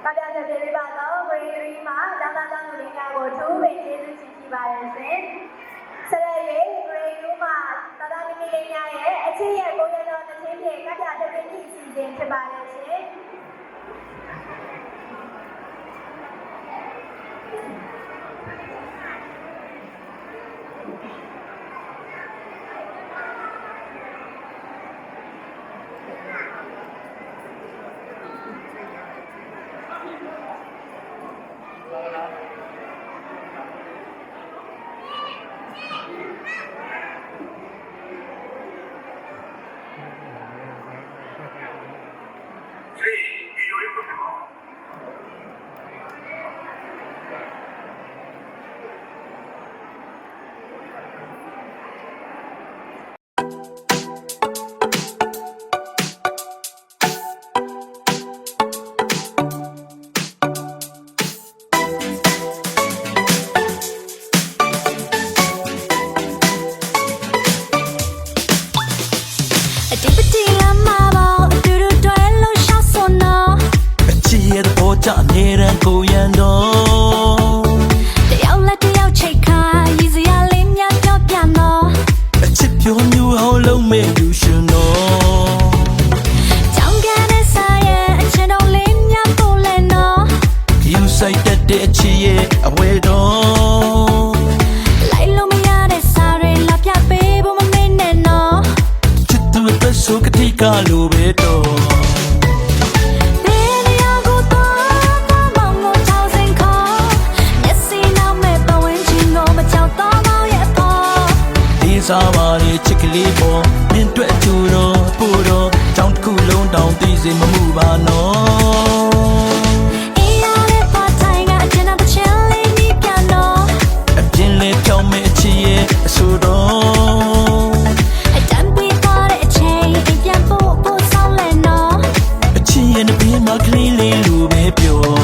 ကဗျာချက်တွေပါတော့ grade 3မှာကျောင်းသားကျောင်းသူတွေကိုထိုးပေးကျေးဇူးရှိပါတယ်ရှင်။ဆက်လက်၍ grade 2မှာသာသာမီမီလေးများရဲ့အချင်းရဲ့ကိုရတော်တစ်ချင်းဖြင့်ကဗျာချက်တွေအစီအစဉ်ဖြစ်ပါတယ်ရှင်။နေရန်ကိုရန်တော့တယောက်လက်တယောက်ချိတ်ခါရည်စရာလေးများပြောပြတော့အချစ်ပြောမျိုးဟောလုံးမဲ့လူရှင်တော့ကြောင်ကနေစားရဲ့အချစ်တော်လေးများပို့လဲတော့ယူဆိုင်တဲ့အချစ်ရဲ့အဝဲတော့လိုက်လို့မရတဲ့စားတွေလာပြပေးဖို့မမေ့နဲ့တော့ချစ်သူအတွက်ဆိုကတိကလိုပဲတော့စားပါလေချစ်ကလေးပေါ်မင်းတွေ့ချူတော့ပို့တော့ကြောင်းတစ်ခုလုံးတောင်သိစေမမှုပါနော်အေးရတဲ့ပါတိုင်းကအကျဉ်းတစ်ချင်လေးနီးပြန်တော့အပြင်းလေးဖြောင်းမဲ့အချစ်ရဲ့အဆိုတော့အတန်ပြီးသွားတဲ့အချိန်ပြန်ပို့ဆောင်လဲနော်အချစ်ရဲ့နှပြင်းမှာကလေးလေးလိုပဲပြော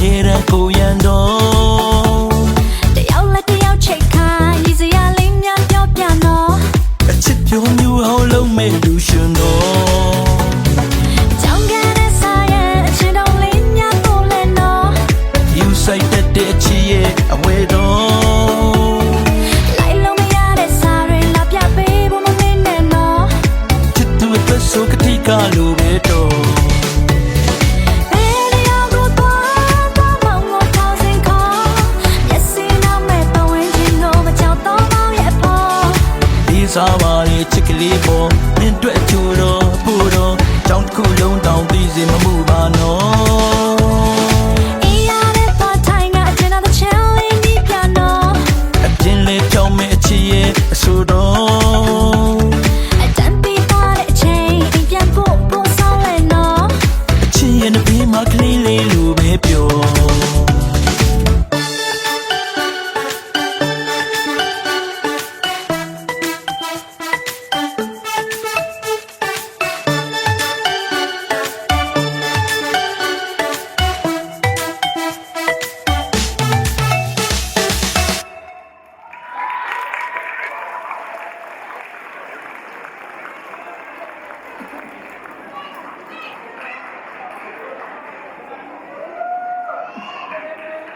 နေရန်ကိုရန်တော့တယောက်လက်တယောက်ချိတ်ခါရည်စရာလေးများပြောပြတော့အချစ်ပြောမျိုးဟောလုံးမဲ့လူရှင်တော့ကြောင်ကနေစားရဲ့အချစ်တော်လေးများပို့လဲတော့ယူဆိုင်တဲ့အချစ်ရဲ့အဝဲတော့လိုက်လို့မရတဲ့စားတွေလာပြပေးဖို့မမေ့နဲ့တော့ချစ်သူအတွက်ဆိုကတိကလိုပဲတော့စားပါလေချစ်ကလေးပေါ်မင်းတွေ့ချူတော့ပို့တော့ကြောင်းတစ်ခုလုံးတောင်သိစေမမှုပါနော်အေးရတဲ့ပါတိုင်းကအကျဉ်းတစ်ချင်လေးနီးပြန်တော့အပြင်းလေးဖြောင်းမဲ့အချစ်ရဲ့အဆိုတော့အတန်ပြီးသွားတဲ့အချိန်ပြန်ပို့ဆောင်လဲနော်အချစ်ရဲ့နှပြင်းမှာကလေးလေးလိုပဲပြော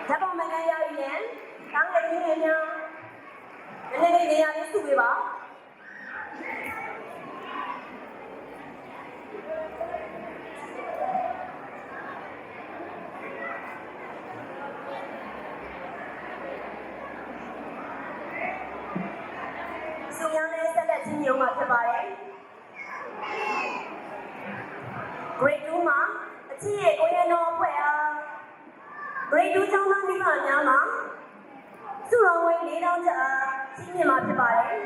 ဓာတ်ပုံမှန်ကန်ရောက်ရင်တောင်းတဲ့နေများနည်းနည်းလေးနေရာလေးစုပေးပါစုံရမ်းတဲ့ဆက်လက်ချင်းရုံမှာဖြစ်ပါတယ် grade 2မှာအချစ်ရဲ့ကိုရတော်အဖွဲ့အား grade 2ကျောင်းသားမိဘများမှာစုတော်ဝင်၄တောင်းချက်အား ကြီးမြင့်မှာဖြစ်ပါတယ်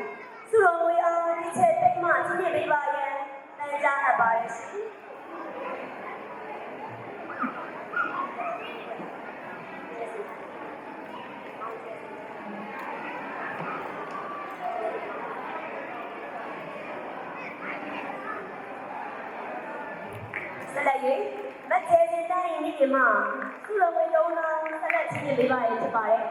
စုတော်ဝေအားဒီချက်တိတ်မှကြီးမြင့်ပေးပါရန်တန်ကြားအပ်ပါတယ်ရှင်ဆက်လက်၍မတ်ကျေစင်တိုင်းဤဒီမှာစုတော်ဝေလုံးတော်ဆက်လက်ကြီးမြင့်ပေးပါရန်ဖြစ်ပါတယ်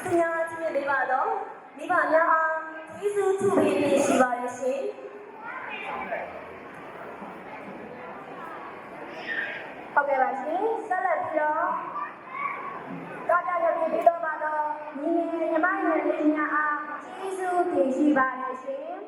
ဆရာကြီးမြင့်ပေးပါတော့မိဘများအားကျေးဇူးပြုပေးနေရှိပါတယ်ရှင်ဟုတ်ကဲ့ပါရှင်ဆက်လက်ပြီးတော့တော်တော်ရပြပြီးတော့ပါတော့ညီမလေးများအားကျေးဇူးတင်ရှိပါတယ်ရှင်